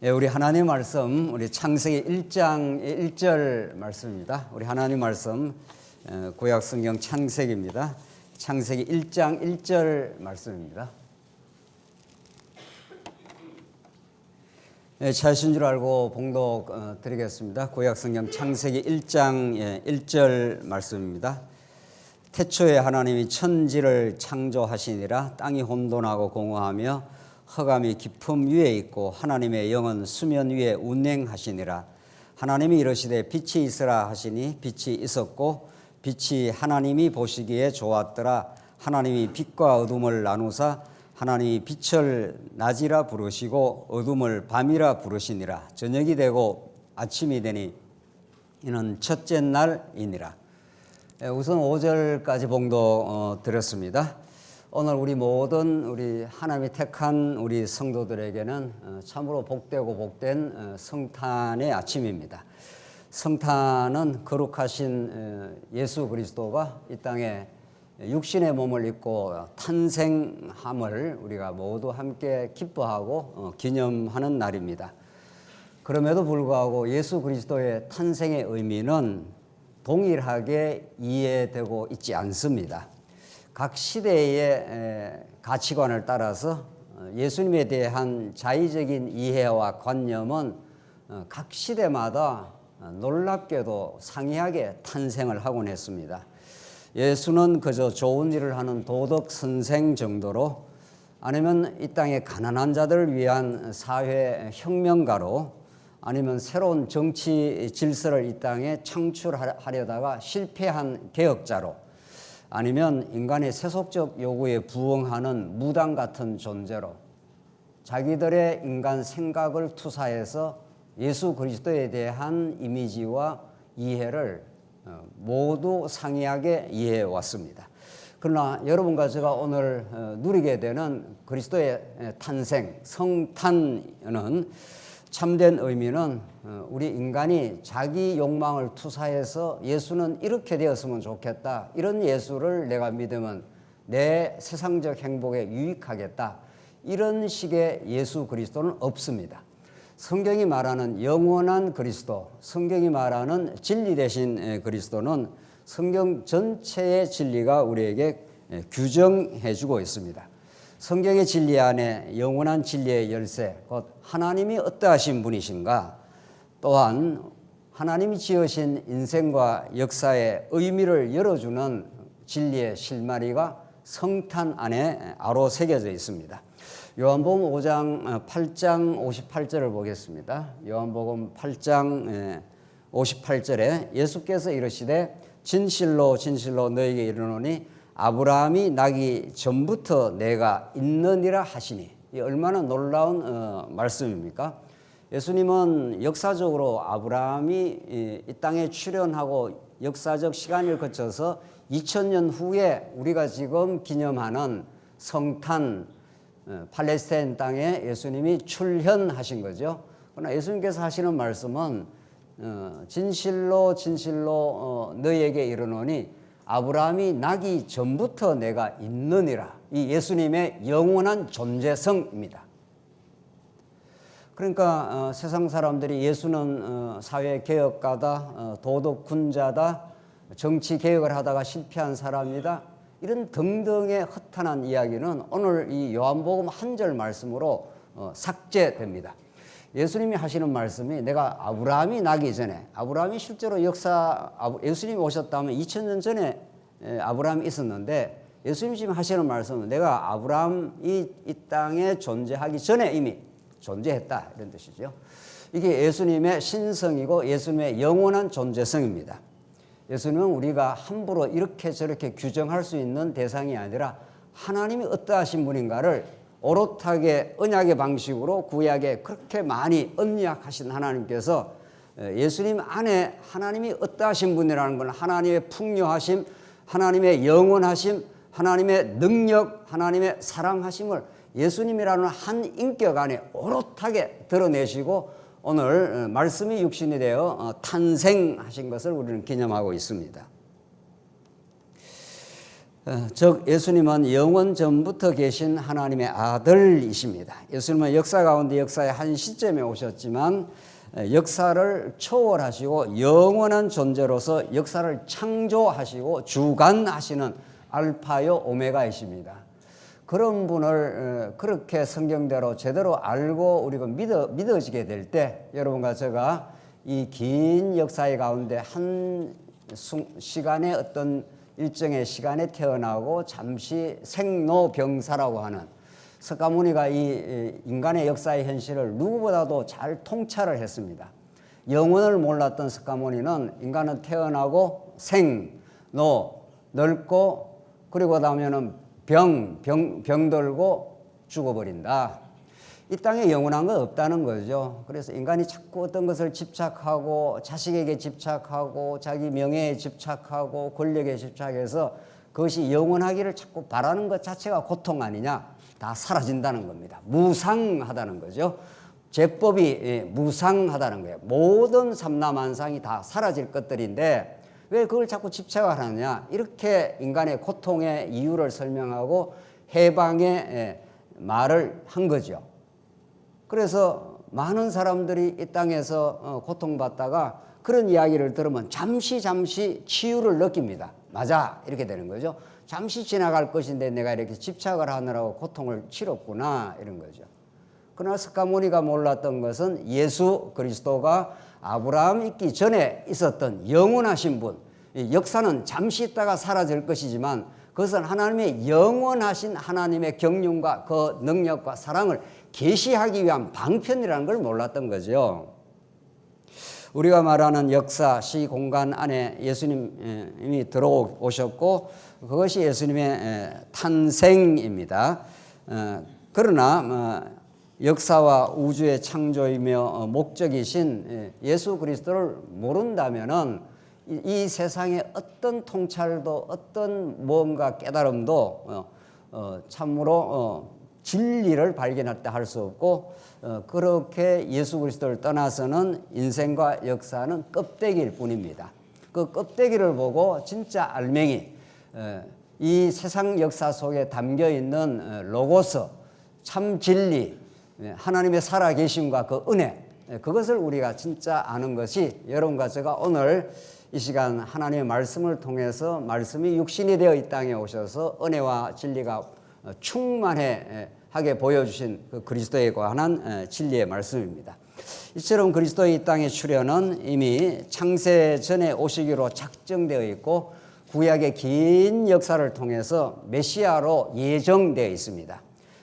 예, 우리 하나님 말씀, 우리 창세기 1장 1절 말씀입니다. 우리 하나님 말씀, 구약 성경 창세기입니다. 창세기 1장 1절 말씀입니다. 예, 찾으신 줄 알고 봉독 드리겠습니다. 구약 성경 창세기 1장 1절 말씀입니다. 태초에 하나님이 천지를 창조하시니라. 땅이 혼돈하고 공허하며 흑암이 깊음 위에 있고 하나님의 영은 수면 위에 운행하시니라. 하나님이 이르시되 빛이 있으라 하시니 빛이 있었고 빛이 하나님이 보시기에 좋았더라. 하나님이 빛과 어둠을 나누사 하나님이 빛을 낮이라 부르시고 어둠을 밤이라 부르시니라. 저녁이 되고 아침이 되니 이는 첫째 날이니라. 우선 5절까지 봉독 드렸습니다. 오늘 우리 모든 우리 하나님이 택한 우리 성도들에게는 참으로 복되고 복된 성탄의 아침입니다. 성탄은 거룩하신 예수 그리스도가 이 땅에 육신의 몸을 입고 탄생함을 우리가 모두 함께 기뻐하고 기념하는 날입니다. 그럼에도 불구하고 예수 그리스도의 탄생의 의미는 동일하게 이해되고 있지 않습니다. 각 시대의 가치관을 따라서 예수님에 대한 자의적인 이해와 관념은 각 시대마다 놀랍게도 상이하게 탄생을 하곤 했습니다. 예수는 그저 좋은 일을 하는 도덕 선생 정도로, 아니면 이 땅의 가난한 자들을 위한 사회 혁명가로, 아니면 새로운 정치 질서를 이 땅에 창출하려다가 실패한 개혁자로, 아니면 인간의 세속적 요구에 부응하는 무당 같은 존재로 자기들의 인간 생각을 투사해서 예수 그리스도에 대한 이미지와 이해를 모두 상이하게 이해해 왔습니다. 그러나 여러분과 제가 오늘 누리게 되는 그리스도의 탄생, 성탄은 참된 의미는 우리 인간이 자기 욕망을 투사해서 예수는 이렇게 되었으면 좋겠다, 이런 예수를 내가 믿으면 내 세상적 행복에 유익하겠다, 이런 식의 예수 그리스도는 없습니다. 성경이 말하는 영원한 그리스도, 성경이 말하는 진리 되신 그리스도는 성경 전체의 진리가 우리에게 규정해 주고 있습니다. 성경의 진리 안에 영원한 진리의 열쇠, 곧 하나님이 어떠하신 분이신가, 또한 하나님이 지으신 인생과 역사의 의미를 열어주는 진리의 실마리가 성탄 안에 아로 새겨져 있습니다. 요한복음 5장 8장 58절을 보겠습니다. 요한복음 8장 58절에 예수께서 이르시되 진실로 진실로 너에게 이르노니 아브라함이 나기 전부터 내가 있느니라 하시니. 이 얼마나 놀라운 말씀입니까? 예수님은 역사적으로 아브라함이 이 땅에 출현하고 역사적 시간을 거쳐서 2000년 후에 우리가 지금 기념하는 성탄, 팔레스타인 땅에 예수님이 출현하신 거죠. 그러나 예수님께서 하시는 말씀은 진실로 진실로 너희에게 이르노니 아브라함이 나기 전부터 내가 있느니라. 이 예수님의 영원한 존재성입니다. 그러니까 세상 사람들이 예수는 사회개혁가다, 도덕군자다, 정치개혁을 하다가 실패한 사람이다, 이런 등등의 허탄한 이야기는 오늘 이 요한복음 한 절 말씀으로 삭제됩니다. 예수님이 하시는 말씀이 내가 아브라함이 나기 전에, 아브라함이 실제로 예수님이 오셨다면 2000년 전에 아브라함이 있었는데, 예수님이 지금 하시는 말씀은 내가 아브라함이 이 땅에 존재하기 전에 이미 존재했다, 이런 뜻이죠. 이게 예수님의 신성이고 예수님의 영원한 존재성입니다. 예수님은 우리가 함부로 이렇게 저렇게 규정할 수 있는 대상이 아니라 하나님이 어떠하신 분인가를 오롯하게 언약의 방식으로 구약에 그렇게 많이 언약하신 하나님께서 예수님 안에 하나님이 어떠하신 분이라는 건 하나님의 풍요하심, 하나님의 영원하심, 하나님의 능력, 하나님의 사랑하심을 예수님이라는 한 인격 안에 오롯하게 드러내시고 오늘 말씀이 육신이 되어 탄생하신 것을 우리는 기념하고 있습니다. 즉 예수님은 영원 전부터 계신 하나님의 아들이십니다. 예수님은 역사 가운데 역사의 한 시점에 오셨지만 역사를 초월하시고 영원한 존재로서 역사를 창조하시고 주관하시는 알파요 오메가이십니다. 그런 분을 그렇게 성경대로 제대로 알고 우리가 믿어지게 될 때 여러분과 제가 이 긴 역사의 가운데 한 시간의 어떤 일정의 시간에 태어나고 잠시 생로병사라고 하는 석가모니가 이 인간의 역사의 현실을 누구보다도 잘 통찰을 했습니다. 영혼을 몰랐던 석가모니는 인간은 태어나고 생, 노, 늙고 그리고 나면은 병들고 죽어버린다. 이 땅에 영원한 건 없다는 거죠. 그래서 인간이 자꾸 어떤 것을 집착하고 자식에게 집착하고 자기 명예에 집착하고 권력에 집착해서 그것이 영원하기를 자꾸 바라는 것 자체가 고통 아니냐. 다 사라진다는 겁니다. 무상하다는 거죠. 제법이 무상하다는 거예요. 모든 삼라만상이 다 사라질 것들인데 왜 그걸 자꾸 집착을 하느냐. 이렇게 인간의 고통의 이유를 설명하고 해방의 말을 한 거죠. 그래서 많은 사람들이 이 땅에서 고통받다가 그런 이야기를 들으면 잠시 치유를 느낍니다. 맞아, 이렇게 되는 거죠. 잠시 지나갈 것인데 내가 이렇게 집착을 하느라고 고통을 치렀구나, 이런 거죠. 그러나 석가모니가 몰랐던 것은 예수 그리스도가 아브라함 있기 전에 있었던 영원하신 분, 역사는 잠시 있다가 사라질 것이지만 그것은 하나님의 영원하신 하나님의 경륜과 그 능력과 사랑을 계시하기 위한 방편이라는 걸 몰랐던 거죠. 우리가 말하는 역사, 시, 공간 안에 예수님이 들어오셨고 그것이 예수님의 탄생입니다. 그러나 역사와 우주의 창조이며 목적이신 예수 그리스도를 모른다면은 이 세상의 어떤 통찰도 어떤 뭔가 깨달음도 참으로 진리를 발견할 때 할 수 없고 그렇게 예수 그리스도를 떠나서는 인생과 역사는 껍데기일 뿐입니다. 그 껍데기를 보고 진짜 알맹이 이 세상 역사 속에 담겨있는 로고스 참 진리 하나님의 살아계심과 그 은혜 그것을 우리가 진짜 아는 것이 여러분과 제가 오늘 이 시간 하나님의 말씀을 통해서 말씀이 육신이 되어 이 땅에 오셔서 은혜와 진리가 충만하게 보여주신 그 그리스도에 관한 진리의 말씀입니다. 이처럼 그리스도의 이 땅의 출현은 이미 창세 전에 오시기로 작정되어 있고 구약의 긴 역사를 통해서 메시아로 예정되어 있습니다.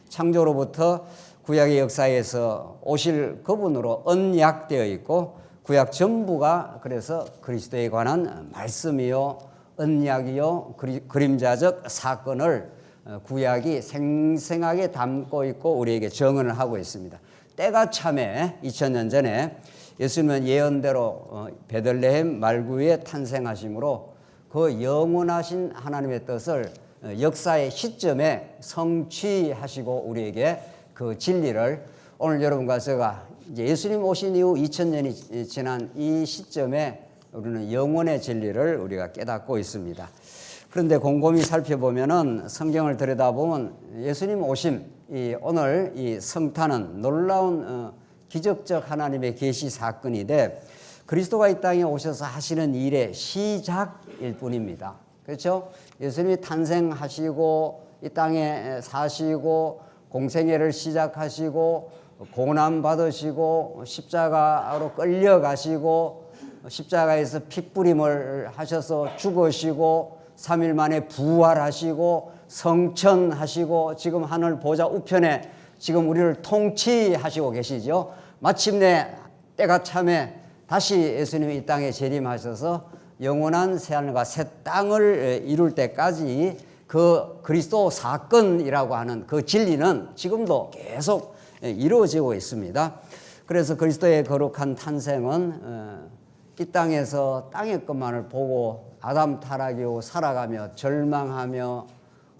창조로부터 구약의 역사에서 오실 그분으로 언약되어 있고 구약 전부가 그래서 그리스도에 관한 말씀이요 언약이요 그림자적 사건을 구약이 생생하게 담고 있고 우리에게 증언을 하고 있습니다. 때가 참에 2000년 전에 예수님은 예언대로 베들레헴 말구에 탄생하심으로 그 영원하신 하나님의 뜻을 역사의 시점에 성취하시고 우리에게 그 진리를 오늘 여러분과 제가 이제 예수님 오신 이후 2000년이 지난 이 시점에 우리는 영원의 진리를 우리가 깨닫고 있습니다. 그런데 곰곰이 살펴보면은 성경을 들여다보면 예수님 오심, 오늘 이 성탄은 놀라운 기적적 하나님의 계시 사건인데 그리스도가 이 땅에 오셔서 하시는 일의 시작일 뿐입니다. 그렇죠? 예수님이 탄생하시고 이 땅에 사시고 공생애를 시작하시고 고난 받으시고 십자가로 끌려가시고 십자가에서 핏부림을 하셔서 죽으시고 3일 만에 부활하시고 성천하시고 지금 하늘 보좌 우편에 지금 우리를 통치하시고 계시죠. 마침내 때가 참에 다시 예수님이 이 땅에 재림하셔서 영원한 새하늘과 새 땅을 이룰 때까지 그 그리스도 사건이라고 하는 그 진리는 지금도 계속 이루어지고 있습니다. 그래서 그리스도의 거룩한 탄생은 이 땅에서 땅의 것만을 보고 아담 타락 이후 살아가며 절망하며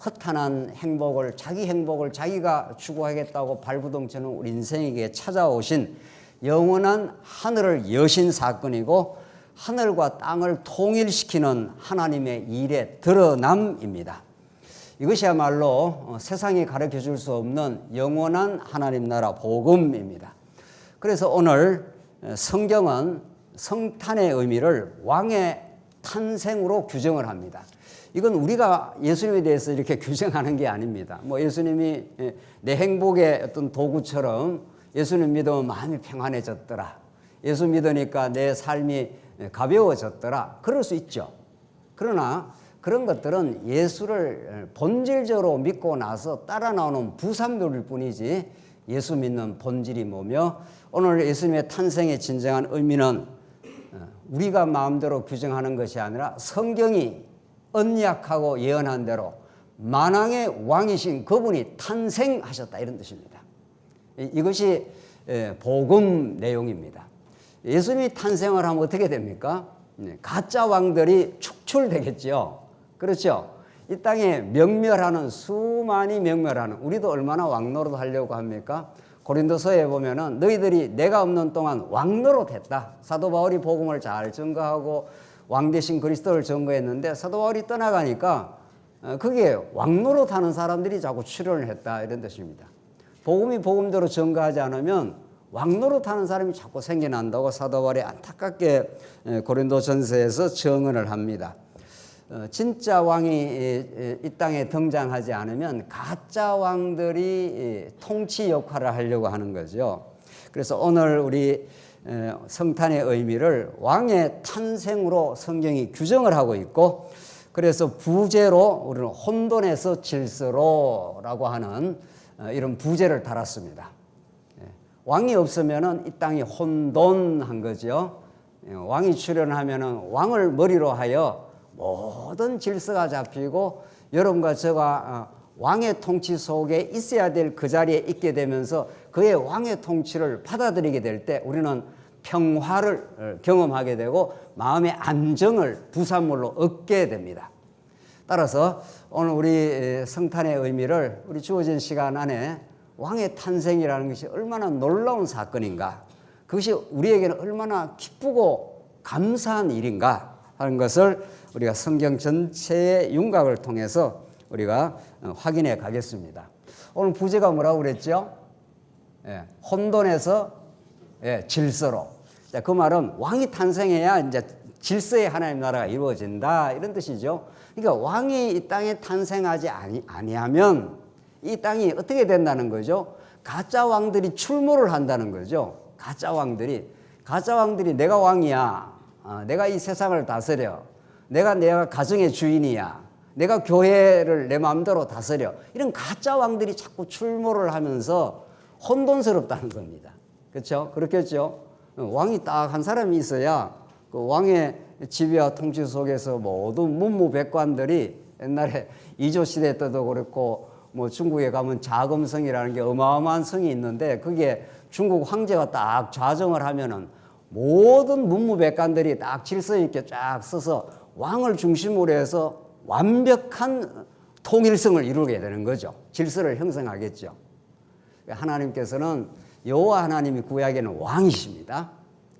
허탄한 행복을 자기 행복을 자기가 추구하겠다고 발부동치는 우리 인생에게 찾아오신 영원한 하늘을 여신 사건이고 하늘과 땅을 통일시키는 하나님의 일의 드러남입니다. 이것이야말로 세상이 가르쳐 줄 수 없는 영원한 하나님 나라 복음입니다. 그래서 오늘 성경은 성탄의 의미를 왕의 탄생으로 규정을 합니다. 이건 우리가 예수님에 대해서 이렇게 규정하는 게 아닙니다. 뭐 예수님이 내 행복의 어떤 도구처럼 예수님 믿으면 마음이 평안해졌더라. 예수 믿으니까 내 삶이 가벼워졌더라. 그럴 수 있죠. 그러나 그런 것들은 예수를 본질적으로 믿고 나서 따라 나오는 부산물일 뿐이지 예수 믿는 본질이 뭐며 오늘 예수님의 탄생의 진정한 의미는 우리가 마음대로 규정하는 것이 아니라 성경이 언약하고 예언한 대로 만왕의 왕이신 그분이 탄생하셨다 이런 뜻입니다. 이것이 복음 내용입니다. 예수님이 탄생을 하면 어떻게 됩니까? 가짜 왕들이 축출되겠죠. 그렇죠? 이 땅에 명멸하는 수많이 명멸하는 우리도 얼마나 왕노릇 하려고 합니까? 고린도서에 보면은 너희들이 내가 없는 동안 왕노릇했다. 사도 바울이 복음을 잘 증거하고 왕 대신 그리스도를 증거했는데 사도 바울이 떠나가니까 그게 왕노릇하는 사람들이 자꾸 출현을 했다 이런 뜻입니다. 복음이 복음대로 증거하지 않으면 왕노릇하는 사람이 자꾸 생겨난다고 사도 바울이 안타깝게 고린도전서에서 증언을 합니다. 진짜 왕이 이 땅에 등장하지 않으면 가짜 왕들이 통치 역할을 하려고 하는 거죠. 그래서 오늘 우리 성탄의 의미를 왕의 탄생으로 성경이 규정을 하고 있고 그래서 부제로 우리는 혼돈에서 질서로라고 하는 이런 부제를 달았습니다. 왕이 없으면은 이 땅이 혼돈한 거죠. 왕이 출현하면은 왕을 머리로 하여 모든 질서가 잡히고 여러분과 저가 왕의 통치 속에 있어야 될 그 자리에 있게 되면서 그의 왕의 통치를 받아들이게 될 때 우리는 평화를 경험하게 되고 마음의 안정을 부산물로 얻게 됩니다. 따라서 오늘 우리 성탄의 의미를 우리 주어진 시간 안에 왕의 탄생이라는 것이 얼마나 놀라운 사건인가, 그것이 우리에게는 얼마나 기쁘고 감사한 일인가 하는 것을 우리가 성경 전체의 윤곽을 통해서 우리가 확인해 가겠습니다. 오늘 부제가 뭐라고 그랬죠? 혼돈에서 질서로. 자, 그 말은 왕이 탄생해야 이제 질서의 하나님 나라가 이루어진다 이런 뜻이죠. 그러니까 왕이 이 땅에 탄생하지 아니하면 이 땅이 어떻게 된다는 거죠? 가짜 왕들이 출몰을 한다는 거죠. 가짜 왕들이 내가 왕이야. 내가 이 세상을 다스려. 내가 가정의 주인이야. 내가 교회를 내 마음대로 다스려. 이런 가짜 왕들이 자꾸 출몰을 하면서 혼돈스럽다는 겁니다. 그렇죠? 그렇겠죠? 왕이 딱 한 사람이 있어야 그 왕의 지배와 통치 속에서 모든 문무백관들이 옛날에 이조 시대 때도 그렇고 뭐 중국에 가면 자금성이라는 게 어마어마한 성이 있는데 그게 중국 황제가 딱 좌정을 하면은 모든 문무백관들이 딱 질서 있게 쫙 서서 왕을 중심으로 해서 완벽한 통일성을 이루게 되는 거죠. 질서를 형성하겠죠. 하나님께서는 여호와 하나님이 구약에는 왕이십니다.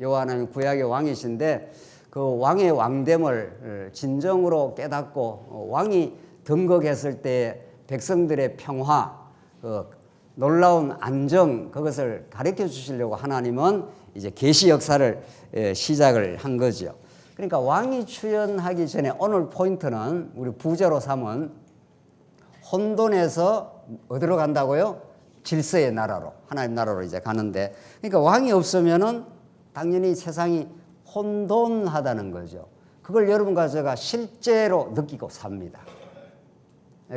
여호와 하나님 구약의 왕이신데 그 왕의 왕됨을 진정으로 깨닫고 왕이 등극했을 때 백성들의 평화, 그 놀라운 안정, 그것을 가르쳐 주시려고 하나님은 이제 계시 역사를 시작을 한 거죠. 그러니까 왕이 출현하기 전에 오늘 포인트는 우리 부제로 삼은 혼돈에서 어디로 간다고요? 질서의 나라로, 하나님 나라로 이제 가는데, 그러니까 왕이 없으면은 당연히 세상이 혼돈하다는 거죠. 그걸 여러분과 제가 실제로 느끼고 삽니다.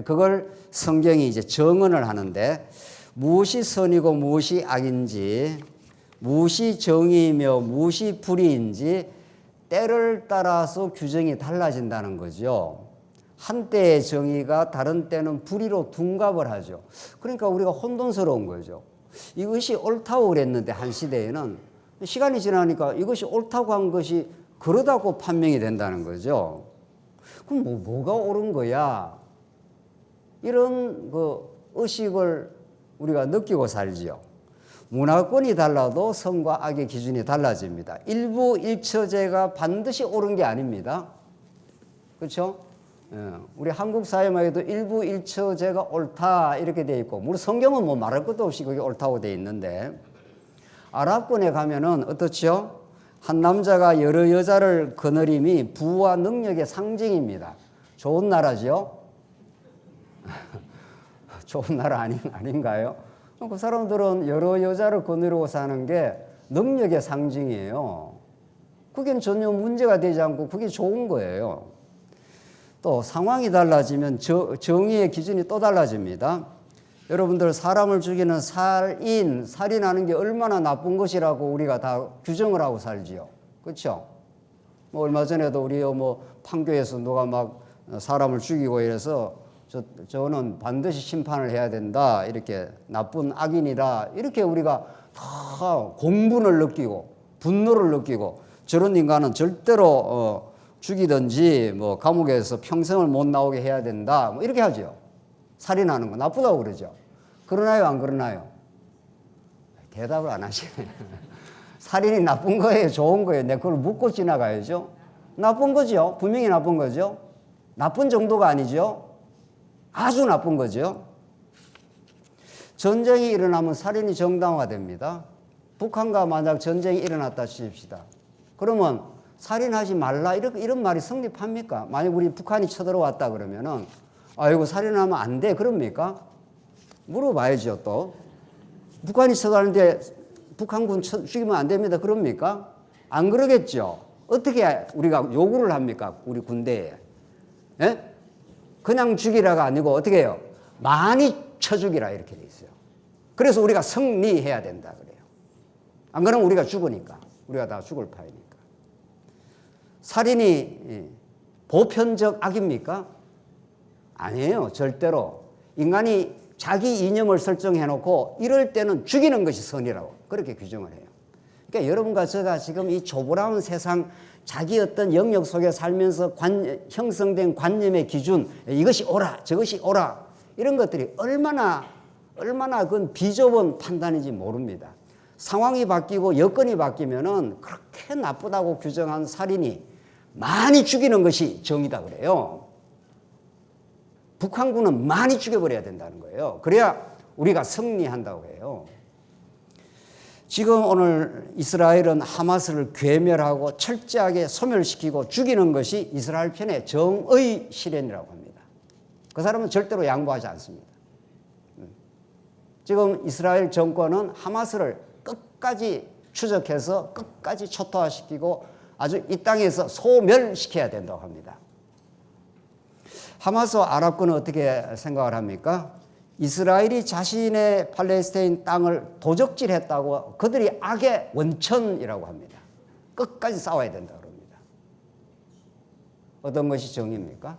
그걸 성경이 이제 정언을 하는데 무엇이 선이고 무엇이 악인지, 무엇이 정의이며 무엇이 불의인지 때를 따라서 규정이 달라진다는 거죠. 한때의 정의가 다른 때는 불의로 둔갑을 하죠. 그러니까 우리가 혼돈스러운 거죠. 이것이 옳다고 그랬는데 한 시대에는 시간이 지나니까 이것이 옳다고 한 것이 그러다고 판명이 된다는 거죠. 그럼 뭐가 옳은 거야? 이런 그 의식을 우리가 느끼고 살지요. 문화권이 달라도 선과 악의 기준이 달라집니다. 일부 일처제가 반드시 옳은 게 아닙니다. 그렇죠? 우리 한국 사회만 해도 일부 일처제가 옳다 이렇게 돼 있고, 우리 성경은 뭐 말할 것도 없이 그게 옳다고 돼 있는데, 아랍권에 가면은 어떻죠? 한 남자가 여러 여자를 거느림이 부와 능력의 상징입니다. 좋은 나라죠? 좋은 나라 아닌가요? 그 사람들은 여러 여자를 거느리고 사는 게 능력의 상징이에요. 그게 전혀 문제가 되지 않고 그게 좋은 거예요. 또 상황이 달라지면 정의의 기준이 또 달라집니다. 여러분들, 사람을 죽이는 살인하는 게 얼마나 나쁜 것이라고 우리가 다 규정을 하고 살지요. 그렇죠? 뭐 얼마 전에도 우리 판교에서 누가 막 사람을 죽이고 이래서 저는 반드시 심판을 해야 된다, 이렇게 나쁜 악인이다, 이렇게 우리가 다 공분을 느끼고 분노를 느끼고, 저런 인간은 절대로 죽이든지 뭐 감옥에서 평생을 못 나오게 해야 된다, 뭐 이렇게 하죠. 살인하는 거 나쁘다고 그러죠. 그러나요, 안 그러나요? 대답을 안 하시네. 살인이 나쁜 거예요, 좋은 거예요? 내가 그걸 묻고 지나가야죠. 나쁜 거죠. 분명히 나쁜 거죠. 나쁜 정도가 아니죠. 아주 나쁜 거죠. 전쟁이 일어나면 살인이 정당화됩니다. 북한과 만약 전쟁이 일어났다 치십시다. 그러면 살인하지 말라, 이런 말이 성립합니까? 만약 우리 북한이 쳐들어왔다 그러면은, 아이고 살인하면 안 돼, 그럽니까? 물어봐야죠. 또 북한이 쳐들어왔는데 북한군 죽이면 안 됩니다, 그럽니까? 안 그러겠죠. 어떻게 우리가 요구를 합니까? 우리 군대에. 예? 그냥 죽이라가 아니고 어떻게 해요? 많이 쳐 죽이라, 이렇게 돼 있어요. 그래서 우리가 승리해야 된다 그래요. 안 그러면 우리가 죽으니까. 우리가 다 죽을 파이니까. 살인이 보편적 악입니까? 아니에요, 절대로. 인간이 자기 이념을 설정해 놓고 이럴 때는 죽이는 것이 선이라고 그렇게 규정을 해요. 그러니까 여러분과 제가 지금 이 조보라운 세상, 자기 어떤 영역 속에 살면서 형성된 관념의 기준, 이것이 옳아, 저것이 옳아, 이런 것들이 얼마나 그건 비좁은 판단인지 모릅니다. 상황이 바뀌고 여건이 바뀌면은 그렇게 나쁘다고 규정한 살인이 많이 죽이는 것이 정의다 그래요. 북한군은 많이 죽여버려야 된다는 거예요. 그래야 우리가 승리한다고 해요. 지금 오늘 이스라엘은 하마스를 괴멸하고 철저하게 소멸시키고 죽이는 것이 이스라엘 편의 정의 실현이라고 합니다. 그 사람은 절대로 양보하지 않습니다. 지금 이스라엘 정권은 하마스를 끝까지 추적해서 끝까지 초토화시키고 아주 이 땅에서 소멸시켜야 된다고 합니다. 하마스와 아랍군은 어떻게 생각을 합니까? 이스라엘이 자신의 팔레스타인 땅을 도적질했다고 그들이 악의 원천이라고 합니다. 끝까지 싸워야 된다고 합니다. 어떤 것이 정의입니까?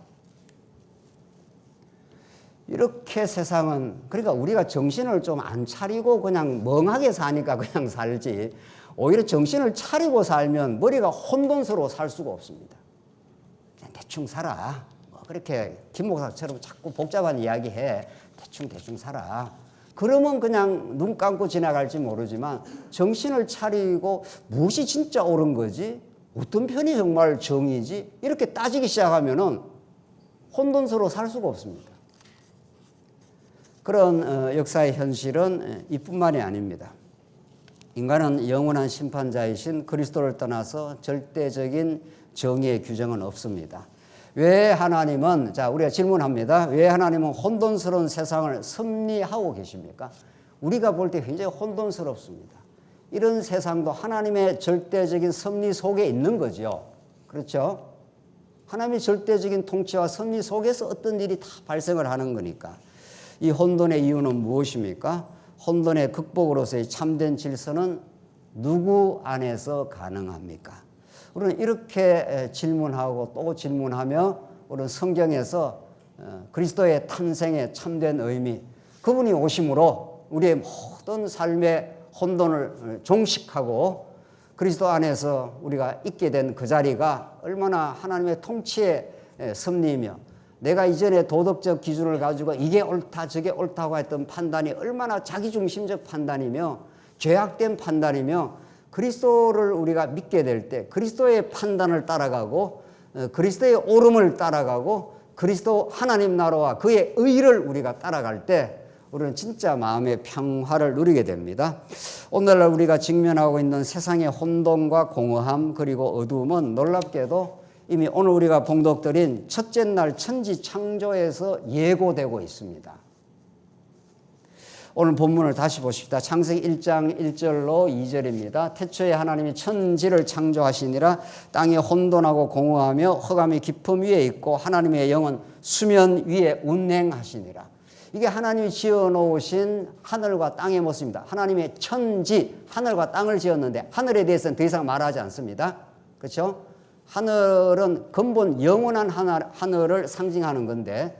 이렇게 세상은, 그러니까 우리가 정신을 좀 안 차리고 그냥 멍하게 사니까 그냥 살지, 오히려 정신을 차리고 살면 머리가 혼돈스러워 살 수가 없습니다. 그냥 대충 살아. 뭐 그렇게 김 목사처럼 자꾸 복잡한 이야기 해. 대충 살아. 그러면 그냥 눈 감고 지나갈지 모르지만 정신을 차리고 무엇이 진짜 옳은 거지? 어떤 편이 정말 정의지? 이렇게 따지기 시작하면은 혼돈스러워 살 수가 없습니다. 그런 역사의 현실은 이뿐만이 아닙니다. 인간은 영원한 심판자이신 그리스도를 떠나서 절대적인 정의의 규정은 없습니다. 왜 하나님은, 자, 우리가 질문합니다. 왜 하나님은 혼돈스러운 세상을 섭리하고 계십니까? 우리가 볼 때 굉장히 혼돈스럽습니다. 이런 세상도 하나님의 절대적인 섭리 속에 있는 거죠. 그렇죠? 하나님의 절대적인 통치와 섭리 속에서 어떤 일이 다 발생을 하는 거니까. 이 혼돈의 이유는 무엇입니까? 혼돈의 극복으로서의 참된 질서는 누구 안에서 가능합니까? 우리는 이렇게 질문하고 또 질문하며 우리는 성경에서 그리스도의 탄생의 참된 의미, 그분이 오심으로 우리의 모든 삶의 혼돈을 종식하고 그리스도 안에서 우리가 있게 된 그 자리가 얼마나 하나님의 통치의 섭리이며, 내가 이전에 도덕적 기준을 가지고 이게 옳다 저게 옳다고 했던 판단이 얼마나 자기중심적 판단이며 죄악된 판단이며, 그리스도를 우리가 믿게 될 때 그리스도의 판단을 따라가고 그리스도의 옳음을 따라가고 그리스도 하나님 나라와 그의 의를 우리가 따라갈 때 우리는 진짜 마음의 평화를 누리게 됩니다. 오늘날 우리가 직면하고 있는 세상의 혼돈과 공허함 그리고 어두움은 놀랍게도 이미 오늘 우리가 봉독드린 첫째 날 천지 창조에서 예고되고 있습니다. 오늘 본문을 다시 보십시다. 창세기 1장 1절로 2절입니다. 태초에 하나님이 천지를 창조하시니라. 땅이 혼돈하고 공허하며 흑암이 깊음 위에 있고 하나님의 영은 수면 위에 운행하시니라. 이게 하나님이 지어놓으신 하늘과 땅의 모습입니다. 하나님의 천지, 하늘과 땅을 지었는데 하늘에 대해서는 더 이상 말하지 않습니다. 그렇죠? 하늘은 근본 영원한 하늘을 상징하는 건데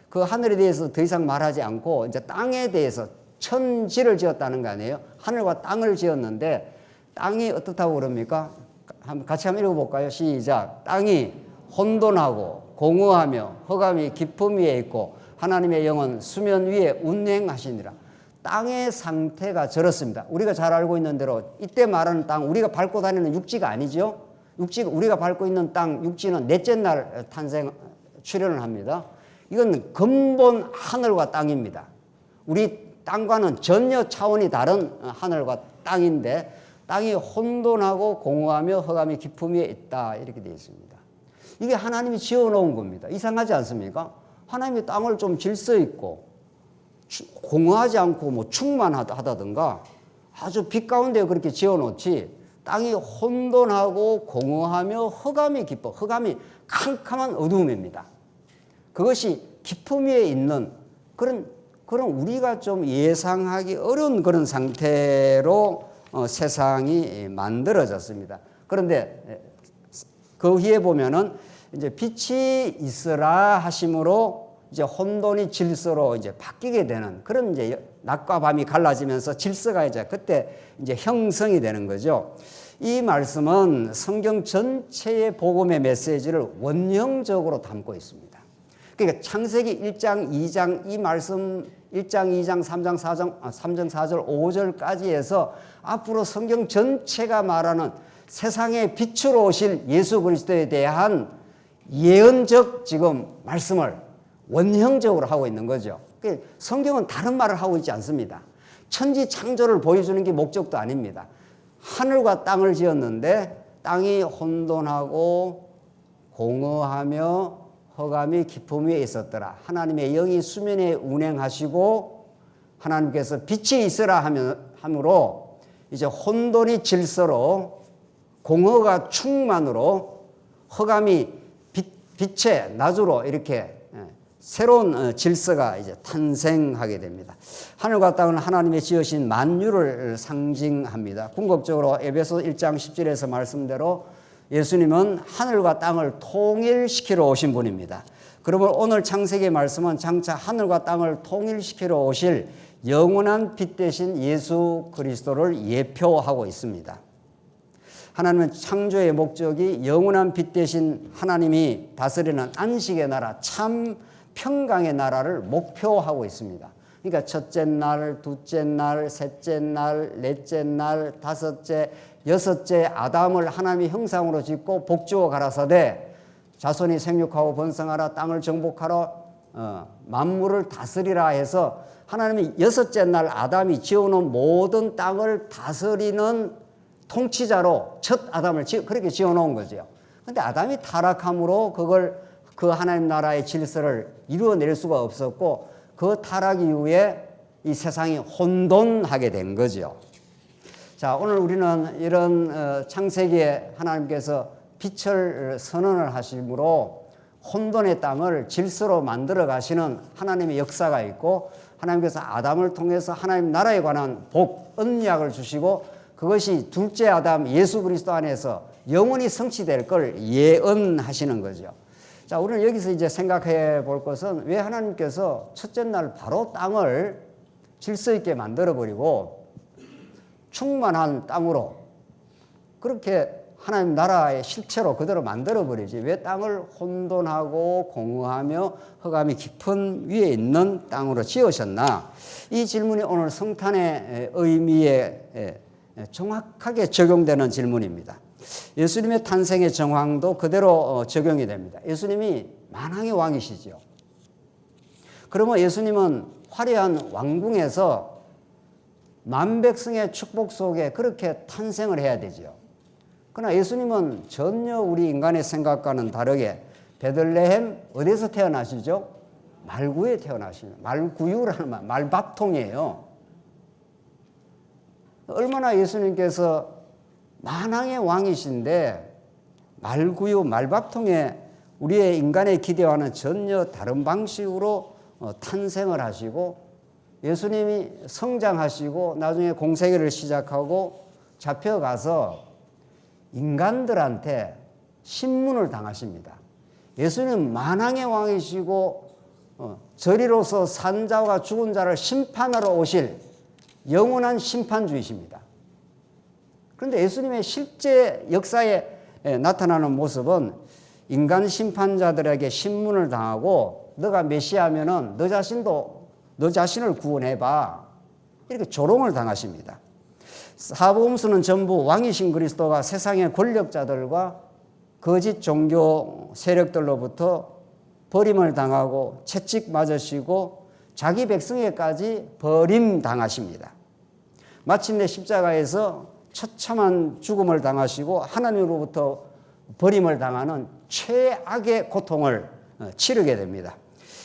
그 하늘에 대해서 더 이상 말하지 않고 이제 땅에 대해서 천지를 지었다는 거 아니에요? 하늘과 땅을 지었는데 땅이 어떻다고 그럽니까? 같이 한번 읽어볼까요? 시작. 땅이 혼돈하고 공허하며 흑암이 깊음 위에 있고 하나님의 영은 수면 위에 운행하시니라. 땅의 상태가 저렇습니다. 우리가 잘 알고 있는 대로 이때 말하는 땅, 우리가 밟고 다니는 육지가 아니죠. 육지가 우리가 밟고 있는 땅, 육지는 넷째 날 출현을 합니다. 이건 근본 하늘과 땅입니다. 우리 땅과는 전혀 차원이 다른 하늘과 땅인데 땅이 혼돈하고 공허하며 흑암이 깊음 위에 있다 이렇게 되어 있습니다. 이게 하나님이 지어놓은 겁니다. 이상하지 않습니까? 하나님이 땅을 좀 질서 있고 공허하지 않고 뭐 충만하다든가 아주 빛 가운데 그렇게 지어놓지 땅이 혼돈하고 공허하며 흑암이 깊어. 흑암이 캄캄한 어두움입니다. 그것이 깊음 위에 있는 그런 우리가 좀 예상하기 어려운 그런 상태로 세상이 만들어졌습니다. 그런데 그 위에 보면은 이제 빛이 있으라 하심으로 이제 혼돈이 질서로 이제 바뀌게 되는 그런 이제 낮과 밤이 갈라지면서 질서가 이제 그때 이제 형성이 되는 거죠. 이 말씀은 성경 전체의 복음의 메시지를 원형적으로 담고 있습니다. 그러니까 창세기 1장, 2장 이 말씀 1장, 2장, 3장, 3장 4절, 5절까지 해서 앞으로 성경 전체가 말하는 세상의 빛으로 오실 예수 그리스도에 대한 예언적 지금 말씀을 원형적으로 하고 있는 거죠. 성경은 다른 말을 하고 있지 않습니다. 천지 창조를 보여주는 게 목적도 아닙니다. 하늘과 땅을 지었는데 땅이 혼돈하고 공허하며 흑암이 깊음 위에 있었더라. 하나님의 영이 수면에 운행하시고 하나님께서 빛이 있으라 함으로 이제 혼돈이 질서로 공허가 충만으로 흑암이 빛의 낮으로 이렇게 새로운 질서가 이제 탄생하게 됩니다. 하늘과 땅은 하나님의 지으신 만유를 상징합니다. 궁극적으로 에베소 1장 10절에서 말씀대로 예수님은 하늘과 땅을 통일시키러 오신 분입니다. 그러면 오늘 창세기의 말씀은 장차 하늘과 땅을 통일시키러 오실 영원한 빛 대신 예수 그리스도를 예표하고 있습니다. 하나님은 창조의 목적이 영원한 빛 대신 하나님이 다스리는 안식의 나라, 참 평강의 나라를 목표하고 있습니다. 그러니까 첫째 날, 둘째 날, 셋째 날, 넷째 날, 다섯째, 여섯째 아담을 하나님의 형상으로 짓고 복주어 가라사대 자손이 생육하고 번성하라 땅을 정복하라 만물을 다스리라 해서 하나님이 여섯째 날 아담이 지어놓은 모든 땅을 다스리는 통치자로 첫 아담을 그렇게 지어놓은 거죠. 그런데 아담이 타락함으로 그 하나님 나라의 질서를 이루어낼 수가 없었고 그 타락 이후에 이 세상이 혼돈하게 된 거죠. 자, 오늘 우리는 이런 창세기에 하나님께서 빛을 선언을 하심으로 혼돈의 땅을 질서로 만들어 가시는 하나님의 역사가 있고 하나님께서 아담을 통해서 하나님 나라에 관한 복, 언약을 주시고 그것이 둘째 아담 예수 그리스도 안에서 영원히 성취될 걸 예언하시는 거죠. 자, 우리는 여기서 이제 생각해 볼 것은 왜 하나님께서 첫째 날 바로 땅을 질서 있게 만들어 버리고 충만한 땅으로 그렇게 하나님 나라의 실체로 그대로 만들어 버리지 왜 땅을 혼돈하고 공허하며 흑암이 깊은 위에 있는 땅으로 지으셨나? 이 질문이 오늘 성탄의 의미에 정확하게 적용되는 질문입니다. 예수님의 탄생의 정황도 그대로 적용이 됩니다. 예수님이 만왕의 왕이시죠. 그러면 예수님은 화려한 왕궁에서 만백성의 축복 속에 그렇게 탄생을 해야 되죠. 그러나 예수님은 전혀 우리 인간의 생각과는 다르게 베들레헴 어디서 태어나시죠? 말구에 태어나시죠. 말구유라는 말, 말밥통이에요. 얼마나 예수님께서 만왕의 왕이신데 말구유, 말밥통에 우리의 인간의 기대와는 전혀 다른 방식으로 탄생을 하시고 예수님이 성장하시고 나중에 공생애를 시작하고 잡혀가서 인간들한테 신문을 당하십니다. 예수님은 만왕의 왕이시고 저리로서 산 자와 죽은 자를 심판하러 오실 영원한 심판주이십니다. 그런데 예수님의 실제 역사에 나타나는 모습은 인간 심판자들에게 신문을 당하고 너가 메시아면은 너 자신을 구원해봐. 이렇게 조롱을 당하십니다. 사복음서는 전부 왕이신 그리스도가 세상의 권력자들과 거짓 종교 세력들로부터 버림을 당하고 채찍 맞으시고 자기 백성에까지 버림당하십니다. 마침내 십자가에서 처참한 죽음을 당하시고 하나님으로부터 버림을 당하는 최악의 고통을 치르게 됩니다.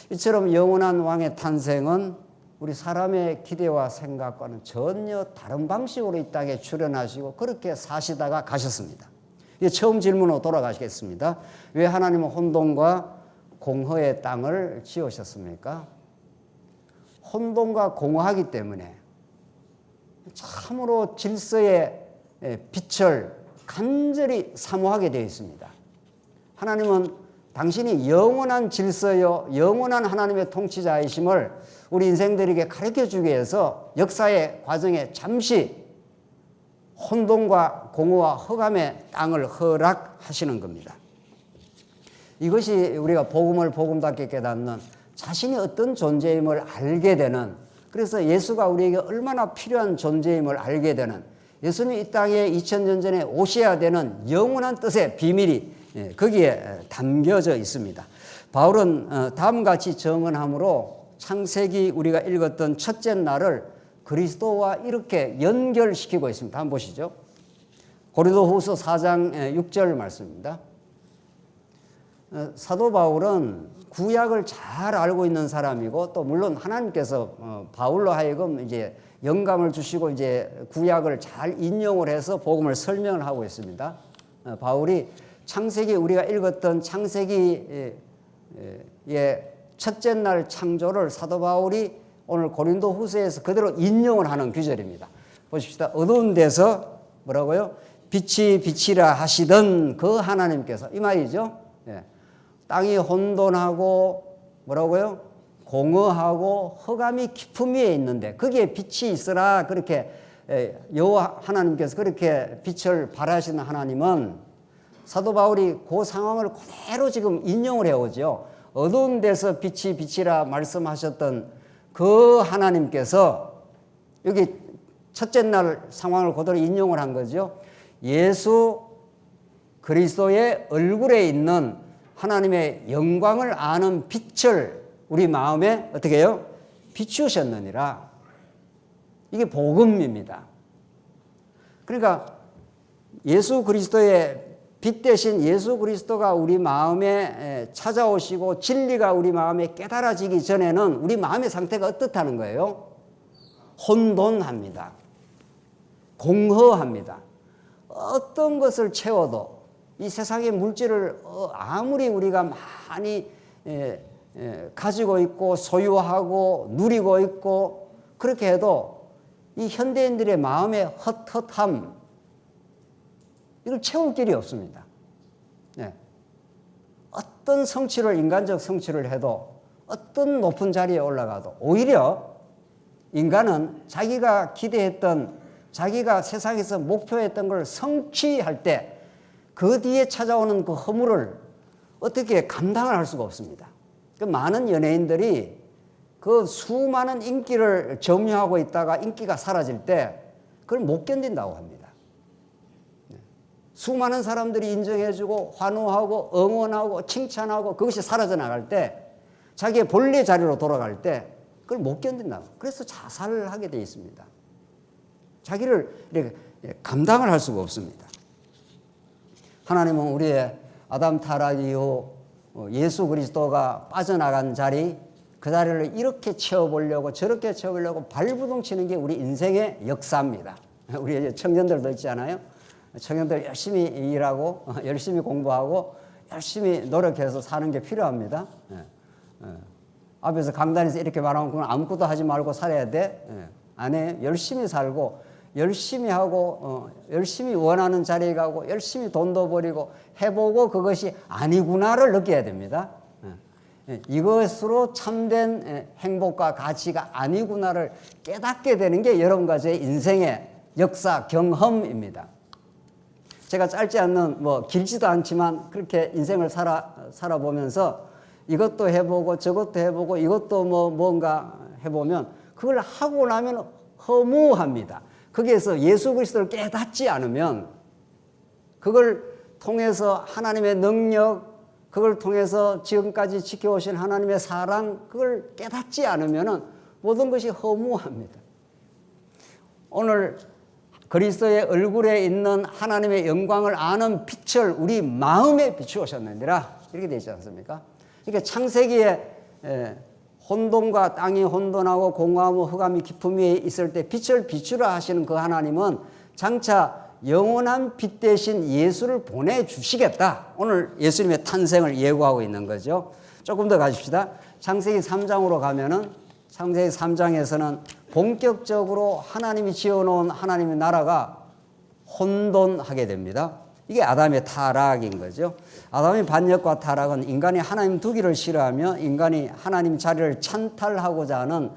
이처럼 영원한 왕의 탄생은 우리 사람의 기대와 생각과는 전혀 다른 방식으로 이 땅에 출현하시고 그렇게 사시다가 가셨습니다. 이제 처음 질문으로 돌아가시겠습니다. 왜 하나님은 혼돈과 공허의 땅을 지으셨습니까? 혼돈과 공허하기 때문에 참으로 질서의 빛을 간절히 사모하게 되어 있습니다. 하나님은 당신이 영원한 질서요, 영원한 하나님의 통치자이심을 우리 인생들에게 가르쳐주기 위해서 역사의 과정에 잠시 혼돈과 공허와 흑암의 땅을 허락하시는 겁니다. 이것이 우리가 복음을 복음답게 깨닫는 자신이 어떤 존재임을 알게 되는, 그래서 예수가 우리에게 얼마나 필요한 존재임을 알게 되는, 예수님이 이 땅에 2000년 전에 오셔야 되는 영원한 뜻의 비밀이 거기에 담겨져 있습니다. 바울은 다음과 같이 정언함으로 창세기 우리가 읽었던 첫째 날을 그리스도와 이렇게 연결시키고 있습니다. 한번 보시죠. 고린도후서 4장 6절 말씀입니다. 사도 바울은 구약을 잘 알고 있는 사람이고 또 물론 하나님께서 바울로 하여금 이제 영감을 주시고 이제 구약을 잘 인용을 해서 복음을 설명을 하고 있습니다. 바울이 창세기 우리가 읽었던 창세기의 첫째 날 창조를 사도 바울이 오늘 고린도 후서에서 그대로 인용을 하는 구절입니다. 보십시다. 어두운 데서 뭐라고요? 빛이 빛이라 하시던 그 하나님께서, 이 말이죠. 땅이 혼돈하고 뭐라고요? 공허하고 흑암이 깊음 위에 있는데 거기에 빛이 있으라 그렇게 여호와 하나님께서 그렇게 빛을 발하시는 하나님은 사도 바울이 그 상황을 그대로 지금 인용을 해오죠. 어두운 데서 빛이 빛이라 말씀하셨던 그 하나님께서 여기 첫째 날 상황을 그대로 인용을 한 거죠. 예수 그리스도의 얼굴에 있는 하나님의 영광을 아는 빛을 우리 마음에 어떻게 해요? 비추셨느니라. 이게 복음입니다. 그러니까 예수 그리스도의 빛 대신 예수 그리스도가 우리 마음에 찾아오시고 진리가 우리 마음에 깨달아지기 전에는 우리 마음의 상태가 어떻다는 거예요? 혼돈합니다. 공허합니다. 어떤 것을 채워도 이 세상의 물질을 아무리 우리가 많이 가지고 있고 소유하고 누리고 있고 그렇게 해도 이 현대인들의 마음의 헛헛함, 이걸 채울 길이 없습니다. 어떤 성취를, 인간적 성취를 해도 어떤 높은 자리에 올라가도 오히려 인간은 자기가 기대했던, 자기가 세상에서 목표했던 걸 성취할 때 그 뒤에 찾아오는 그 허물을 어떻게 감당을 할 수가 없습니다. 그 많은 연예인들이 그 수많은 인기를 점유하고 있다가 인기가 사라질 때 그걸 못 견딘다고 합니다. 수많은 사람들이 인정해주고 환호하고 응원하고 칭찬하고 그것이 사라져 나갈 때 자기의 본래 자리로 돌아갈 때 그걸 못 견딘다. 그래서 자살을 하게 돼 있습니다. 자기를 이렇게 감당을 할 수가 없습니다. 하나님은 우리의 아담 타락 이후 예수 그리스도가 빠져나간 자리, 그 자리를 이렇게 채워보려고 저렇게 채워보려고 발부둥 치는 게 우리 인생의 역사입니다. 우리 청년들도 있지 않아요? 청년들 열심히 일하고 열심히 공부하고 열심히 노력해서 사는 게 필요합니다. 앞에서 강단에서 이렇게 말하면 그건 아무것도 하지 말고 살아야 돼. 안 해. 열심히 살고 열심히 하고 열심히 원하는 자리에 가고 열심히 돈도 버리고 해보고 그것이 아니구나를 느껴야 됩니다. 이것으로 참된 행복과 가치가 아니구나를 깨닫게 되는 게 여러분과 제 인생의 역사 경험입니다. 제가 짧지 않는 길지도 않지만 그렇게 인생을 살아보면서 이것도 해보고 저것도 해보고 이것도 뭔가 해보면 그걸 하고 나면 허무합니다. 거기에서 예수 그리스도를 깨닫지 않으면 그걸 통해서 하나님의 능력, 그걸 통해서 지금까지 지켜오신 하나님의 사랑, 그걸 깨닫지 않으면 모든 것이 허무합니다. 오늘 그리스도의 얼굴에 있는 하나님의 영광을 아는 빛을 우리 마음에 비추오셨느니라 이렇게 되어 있지 않습니까? 그러니까 창세기에 혼돈과 땅이 혼돈하고 공허하고 흑암이 깊음이 있을 때 빛을 비추라 하시는 그 하나님은 장차 영원한 빛 대신 예수를 보내주시겠다. 오늘 예수님의 탄생을 예고하고 있는 거죠. 조금 더 가십시다. 창세기 3장으로 가면은 창세기 3장에서는 본격적으로 하나님이 지어놓은 하나님의 나라가 혼돈하게 됩니다. 이게 아담의 타락인 거죠. 아담의 반역과 타락은 인간이 하나님 두기를 싫어하며 인간이 하나님 자리를 찬탈하고자 하는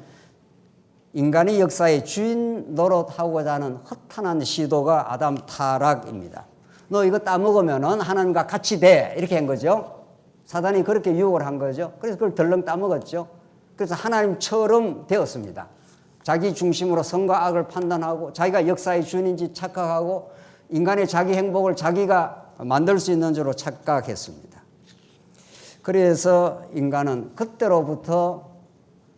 인간의 역사의 주인 노릇하고자 하는 허탄한 시도가 아담 타락입니다. 너 이거 따먹으면 하나님과 같이 돼 이렇게 한 거죠. 사단이 그렇게 유혹을 한 거죠. 그래서 그걸 덜렁 따먹었죠. 그래서 하나님처럼 되었습니다. 자기 중심으로 선과 악을 판단하고 자기가 역사의 주인인지 착각하고 인간의 자기 행복을 자기가 만들 수 있는 줄로 착각했습니다. 그래서 인간은 그때로부터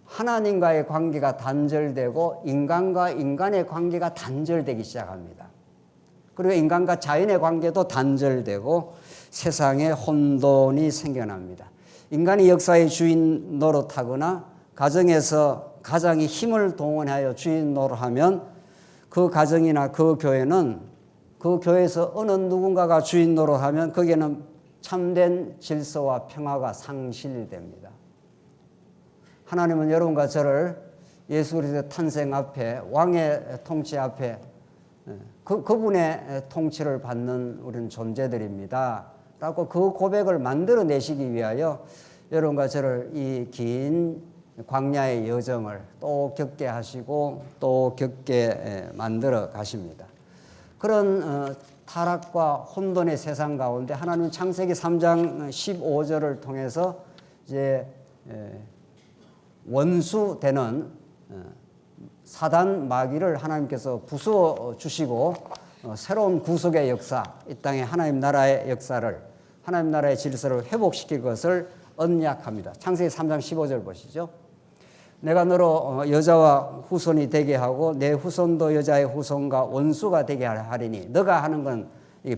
하나님과의 관계가 단절되고 인간과 인간의 관계가 단절되기 시작합니다. 그리고 인간과 자연의 관계도 단절되고 세상에 혼돈이 생겨납니다. 인간이 역사의 주인 노릇하거나 가정에서 가장이 힘을 동원하여 주인 노릇하면 그 가정이나 그 교회는 그 교회에서 어느 누군가가 주인 노릇하면 거기에는 참된 질서와 평화가 상실됩니다. 하나님은 여러분과 저를 예수 그리스도의 탄생 앞에 왕의 통치 앞에 그분의 통치를 받는 우리는 존재들입니다. 라고 그 고백을 만들어내시기 위하여 여러분과 저를 이 긴 광야의 여정을 또 겪게 하시고 또 겪게 만들어 가십니다. 그런 타락과 혼돈의 세상 가운데 하나님은 창세기 3장 15절을 통해서 이제 원수되는 사단 마귀를 하나님께서 부수어 주시고 새로운 구속의 역사, 이 땅에 하나님 나라의 역사를 하나님 나라의 질서를 회복시킬 것을 언약합니다. 창세기 3장 15절 보시죠. 내가 너로 여자와 후손이 되게 하고 내 후손도 여자의 후손과 원수가 되게 하리니 너가 하는 건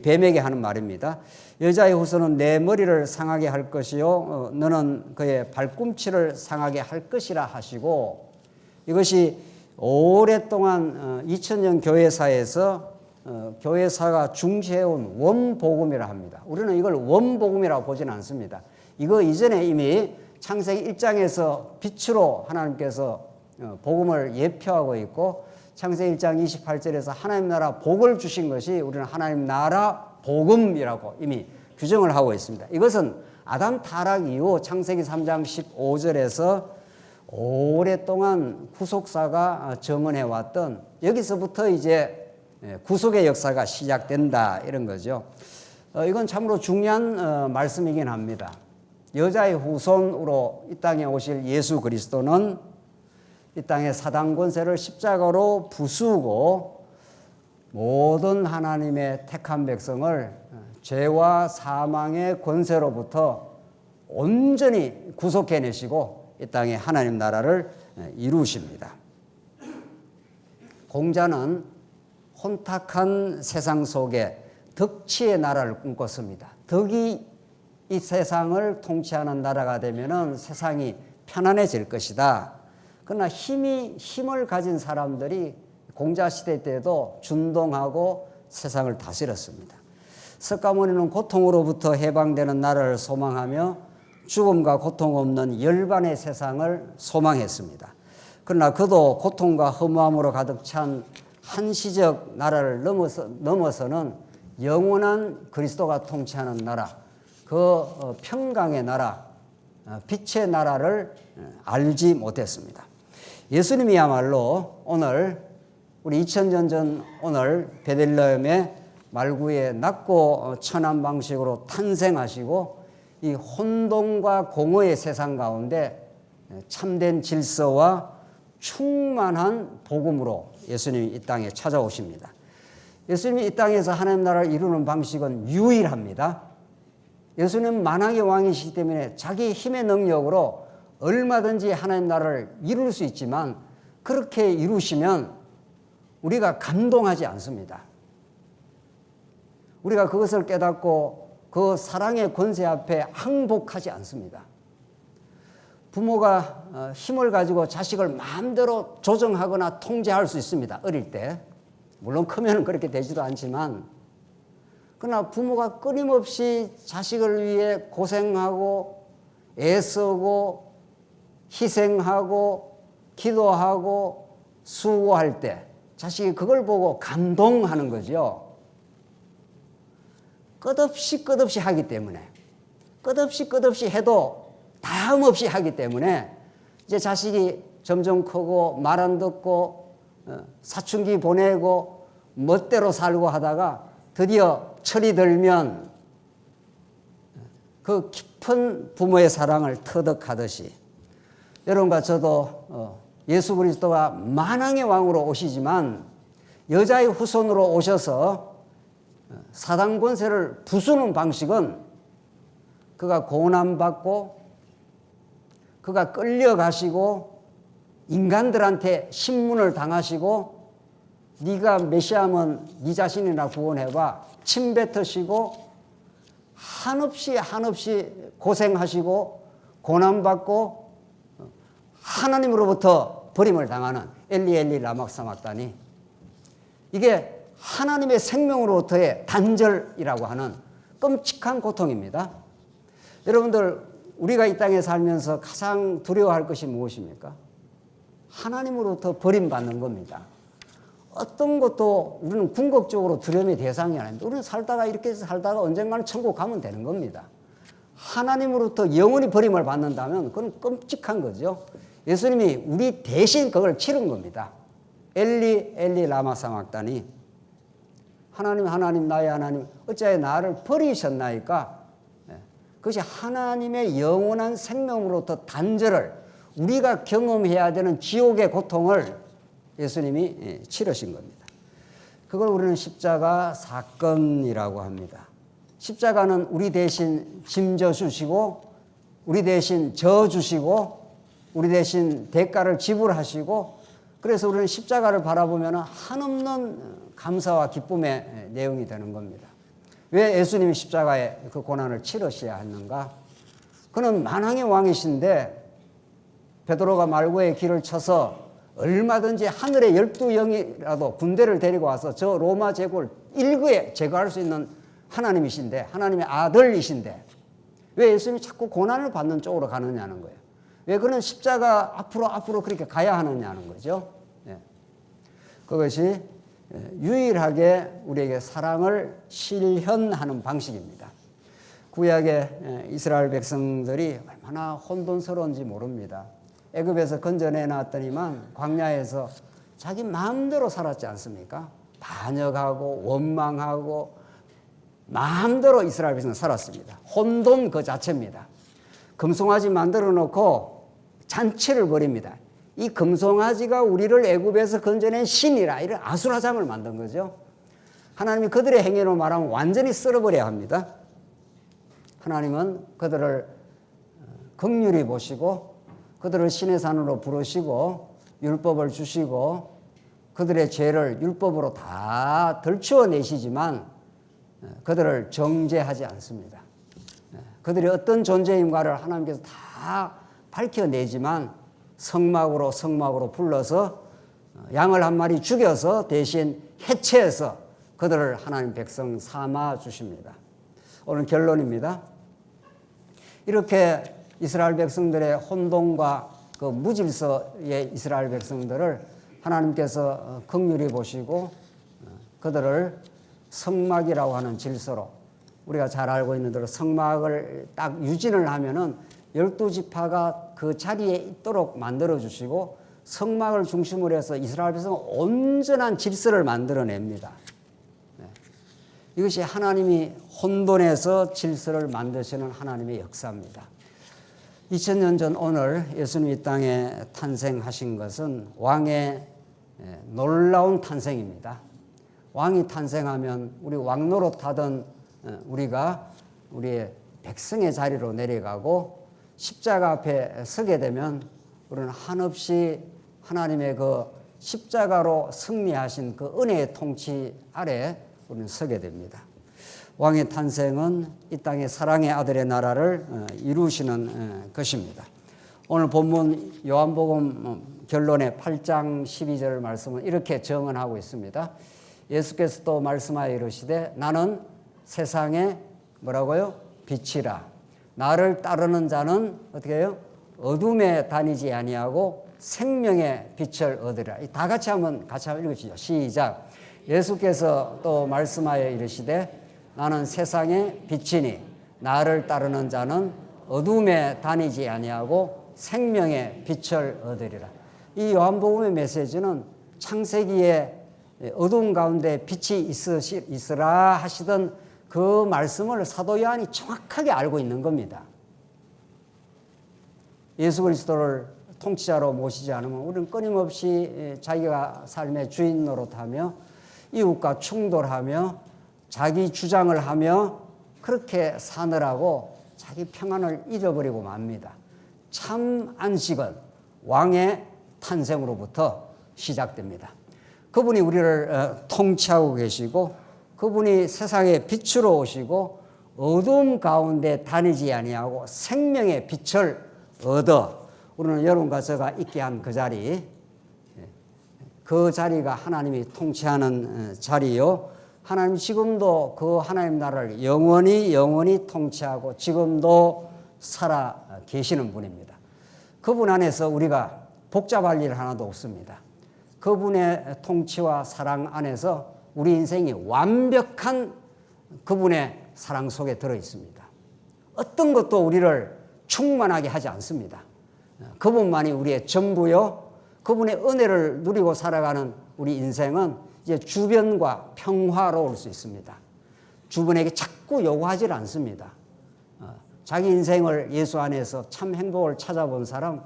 뱀에게 하는 말입니다. 여자의 후손은 내 머리를 상하게 할 것이요 너는 그의 발꿈치를 상하게 할 것이라 하시고 이것이 오랫동안 2000년 교회사에서 교회사가 중시해온 원복음이라 합니다. 우리는 이걸 원복음이라고 보지는 않습니다. 이거 이전에 이미 창세기 1장에서 빛으로 하나님께서 복음을 예표하고 있고 창세기 1장 28절에서 하나님 나라 복을 주신 것이 우리는 하나님 나라 복음이라고 이미 규정을 하고 있습니다. 이것은 아담 타락 이후 창세기 3장 15절에서 오랫동안 구속사가 정언해 왔던 여기서부터 이제 구속의 역사가 시작된다 이런 거죠. 이건 참으로 중요한 말씀이긴 합니다. 여자의 후손으로 이 땅에 오실 예수 그리스도는 이 땅의 사단 권세를 십자가로 부수고 모든 하나님의 택한 백성을 죄와 사망의 권세로부터 온전히 구속해내시고 이 땅에 하나님 나라를 이루십니다. 공자는 혼탁한 세상 속에 덕치의 나라를 꿈꿨습니다. 덕이 이 세상을 통치하는 나라가 되면은 세상이 편안해질 것이다. 그러나 힘을 가진 사람들이 공자 시대 때도 준동하고 세상을 다스렸습니다. 석가모니는 고통으로부터 해방되는 나라를 소망하며 죽음과 고통 없는 열반의 세상을 소망했습니다. 그러나 그도 고통과 허무함으로 가득 찬 한시적 나라를 넘어서는 영원한 그리스도가 통치하는 나라, 그 평강의 나라, 빛의 나라를 알지 못했습니다. 예수님이야말로 오늘 우리 2000년 전 오늘 베들레헴의 말구에 낮고 천한 방식으로 탄생하시고 이 혼돈과 공허의 세상 가운데 참된 질서와 충만한 복음으로 예수님이 이 땅에 찾아오십니다. 예수님이 이 땅에서 하나님 나라를 이루는 방식은 유일합니다. 예수님은 만왕의 왕이시기 때문에 자기 힘의 능력으로 얼마든지 하나님 나라를 이룰 수 있지만 그렇게 이루시면 우리가 감동하지 않습니다. 우리가 그것을 깨닫고 그 사랑의 권세 앞에 항복하지 않습니다. 부모가 힘을 가지고 자식을 마음대로 조정하거나 통제할 수 있습니다. 어릴 때. 물론 크면 그렇게 되지도 않지만 그러나 부모가 끊임없이 자식을 위해 고생하고 애쓰고 희생하고 기도하고 수고할 때 자식이 그걸 보고 감동하는 거죠. 끝없이 하기 때문에 끝없이 해도 다음 없이 하기 때문에 이제 자식이 점점 크고 말 안 듣고 사춘기 보내고 멋대로 살고 하다가 드디어 철이 들면 그 깊은 부모의 사랑을 터득하듯이 여러분과 저도 예수 그리스도가 만왕의 왕으로 오시지만 여자의 후손으로 오셔서 사단 권세를 부수는 방식은 그가 고난받고 그가 끌려가시고 인간들한테 신문을 당하시고 네가 메시아면 네 자신이나 구원해봐 침 뱉으시고 한없이 고생하시고 고난받고 하나님으로부터 버림을 당하는 엘리 라막사막다니 이게 하나님의 생명으로부터의 단절이라고 하는 끔찍한 고통입니다. 여러분들 우리가 이 땅에 살면서 가장 두려워할 것이 무엇입니까? 하나님으로부터 버림받는 겁니다. 어떤 것도 우리는 궁극적으로 두려움의 대상이 아닙니다. 우리는 이렇게 살다가 언젠가는 천국 가면 되는 겁니다. 하나님으로부터 영원히 버림을 받는다면 그건 끔찍한 거죠. 예수님이 우리 대신 그걸 치른 겁니다. 엘리 라마 사막다니 하나님 나의 하나님 어찌하여 나를 버리셨나이까. 그것이 하나님의 영원한 생명으로부터 단절을 우리가 경험해야 되는 지옥의 고통을 예수님이 치르신 겁니다. 그걸 우리는 십자가 사건이라고 합니다. 십자가는 우리 대신 짐져 주시고 우리 대신 져 주시고 우리 대신 대가를 지불하시고 그래서 우리는 십자가를 바라보면 한없는 감사와 기쁨의 내용이 되는 겁니다. 왜 예수님이 십자가에 그 고난을 치르셔야 했는가? 그는 만왕의 왕이신데 베드로가 말고의 길을 쳐서 얼마든지 하늘의 12영이라도 군대를 데리고 와서 저 로마 제국을 일거에 제거할 수 있는 하나님이신데 하나님의 아들이신데 왜 예수님이 자꾸 고난을 받는 쪽으로 가느냐는 거예요. 왜 그는 십자가 앞으로 그렇게 가야 하느냐는 거죠. 그것이 유일하게 우리에게 사랑을 실현하는 방식입니다. 구약의 이스라엘 백성들이 얼마나 혼돈스러운지 모릅니다. 애굽에서 건져내놨더니만 광야에서 자기 마음대로 살았지 않습니까? 반역하고 원망하고 마음대로 이스라엘 백성은 살았습니다. 혼돈 그 자체입니다. 금송아지 만들어 놓고 잔치를 벌입니다. 이 금송아지가 우리를 애굽에서 건져낸 신이라 이런 아수라장을 만든 거죠. 하나님이 그들의 행위로 말하면 완전히 쓸어버려야 합니다. 하나님은 그들을 긍휼히 보시고 그들을 신의 산으로 부르시고 율법을 주시고 그들의 죄를 율법으로 다 덜치워내시지만 그들을 정죄하지 않습니다. 그들이 어떤 존재인가를 하나님께서 다 밝혀내지만 성막으로 불러서 양을 한 마리 죽여서 대신 해체해서 그들을 하나님 백성 삼아 주십니다. 오늘 결론입니다. 이렇게 이스라엘 백성들의 혼돈과 그 무질서의 이스라엘 백성들을 하나님께서 긍휼히 보시고 그들을 성막이라고 하는 질서로, 우리가 잘 알고 있는 대로 성막을 딱 유진을 하면은 12지파가 그 자리에 있도록 만들어 주시고 성막을 중심으로 해서 이스라엘 백성은 온전한 질서를 만들어냅니다. 이것이 하나님이 혼돈에서 질서를 만드시는 하나님의 역사입니다. 2000년 전 오늘 예수님이 이 땅에 탄생하신 것은 왕의 놀라운 탄생입니다. 왕이 탄생하면 우리 왕노릇하던 우리가 우리의 백성의 자리로 내려가고 십자가 앞에 서게 되면 우리는 한없이 하나님의 그 십자가로 승리하신 그 은혜의 통치 아래 우리는 서게 됩니다. 왕의 탄생은 이 땅의 사랑의 아들의 나라를 이루시는 것입니다. 오늘 본문 요한복음 결론의 8장 12절 말씀은 이렇게 정언하고 있습니다. 예수께서 또 말씀하여 이르시되 나는 세상의 뭐라고요? 빛이라. 나를 따르는 자는 어떻게 해요? 어둠에 다니지 아니하고 생명의 빛을 얻으리라. 다 같이 한번 읽으시죠. 시작. 예수께서 또 말씀하여 이르시되 나는 세상의 빛이니 나를 따르는 자는 어둠에 다니지 아니하고 생명의 빛을 얻으리라. 이 요한복음의 메시지는 창세기에 어둠 가운데 빛이 있으라 하시던 그 말씀을 사도 요한이 정확하게 알고 있는 겁니다. 예수 그리스도를 통치자로 모시지 않으면 우리는 끊임없이 자기가 삶의 주인 노릇하며 이웃과 충돌하며 자기 주장을 하며 그렇게 사느라고 자기 평안을 잃어버리고 맙니다. 참 안식은 왕의 탄생으로부터 시작됩니다. 그분이 우리를 통치하고 계시고 그분이 세상의 빛으로 오시고 어둠 가운데 다니지 아니하고 생명의 빛을 얻어 우리는 여러분과 제가 있게 한 그 자리, 그 자리가 하나님이 통치하는 자리요. 하나님 지금도 그 하나님 나라를 영원히 통치하고 지금도 살아 계시는 분입니다. 그분 안에서 우리가 복잡할 일 하나도 없습니다. 그분의 통치와 사랑 안에서 우리 인생이 완벽한 그분의 사랑 속에 들어 있습니다. 어떤 것도 우리를 충만하게 하지 않습니다. 그분만이 우리의 전부요. 그분의 은혜를 누리고 살아가는 우리 인생은 이제 주변과 평화로울 수 있습니다. 주변에게 자꾸 요구하지 않습니다. 자기 인생을 예수 안에서 참 행복을 찾아본 사람,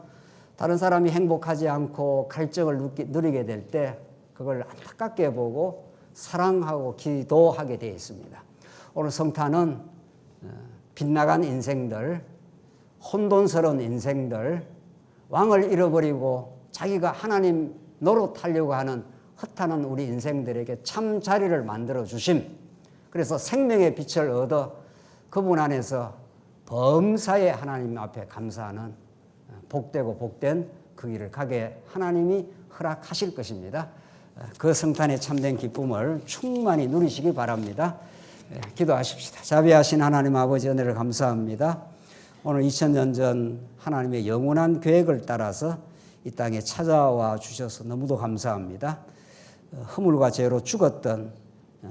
다른 사람이 행복하지 않고 갈증을 누리게 될 때 그걸 안타깝게 보고 사랑하고 기도하게 되어 있습니다. 오늘 성탄은 빗나간 인생들, 혼돈스러운 인생들, 왕을 잃어버리고 자기가 하나님 노릇하려고 하는 허탄한 우리 인생들에게 참 자리를 만들어 주심. 그래서 생명의 빛을 얻어 그분 안에서 범사에 하나님 앞에 감사하는 복되고 복된 그 길을 가게 하나님이 허락하실 것입니다. 그 성탄의 참된 기쁨을 충만히 누리시기 바랍니다. 기도하십시다. 자비하신 하나님 아버지 은혜를 감사합니다. 오늘 2000년 전 하나님의 영원한 계획을 따라서 이 땅에 찾아와 주셔서 너무도 감사합니다. 허물과 죄로 죽었던,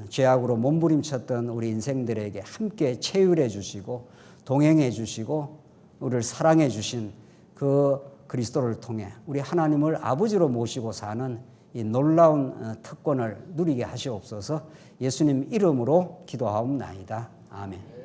죄악으로 몸부림쳤던 우리 인생들에게 함께 체휼해 주시고 동행해 주시고 우리를 사랑해 주신 그 그리스도를 통해 우리 하나님을 아버지로 모시고 사는 이 놀라운 특권을 누리게 하시옵소서. 예수님 이름으로 기도하옵나이다. 아멘.